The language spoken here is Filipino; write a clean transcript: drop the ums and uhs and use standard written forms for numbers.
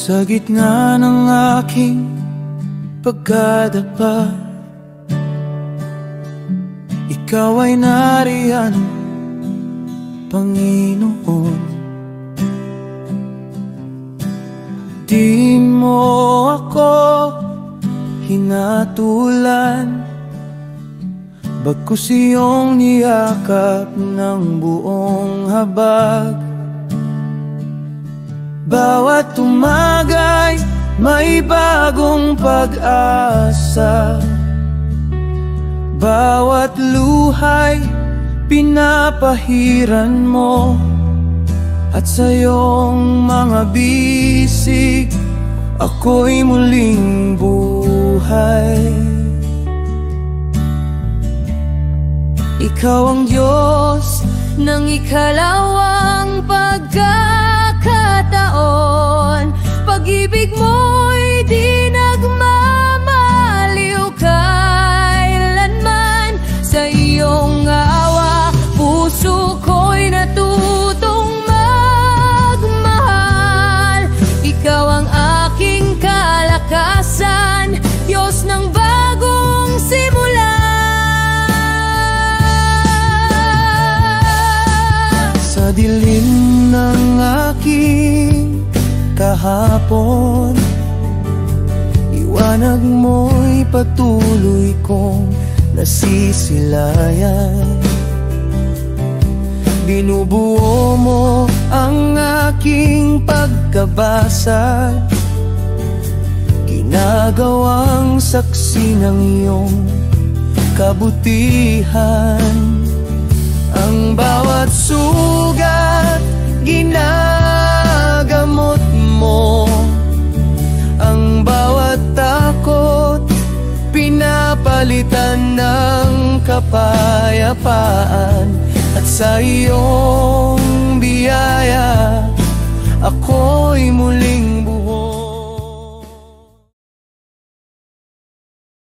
Sa gitna ng aking pagkadapa, ikaw ay nariyan, Panginoon. Di mo ako hinatulan, bagkus iyong niyakap ng buong habag. Bawat umaga'y may bagong pag-asa, bawat luha'y pinapahiran mo, at sa iyong mga bisig ako'y muling buhay. Ikaw ang Diyos ng ikalawang pagkakataon. Pag-ibig mo'y di nagmamaliw kailanman. Sa iyong awa, puso ko'y natutong magmahal. Ikaw ang aking kalakasan, Diyos ng bagong simula. Sa dilim ng aking kahapon, liwanag mo'y patuloy kong nasisilayan. Binubuo mo ang aking pagkabasag, ginagawang saksi ng iyong kabutihan. Ang bawat sugat ginagamot mo, ang bawat takot pinapalitan ng kapayapaan. At sa iyong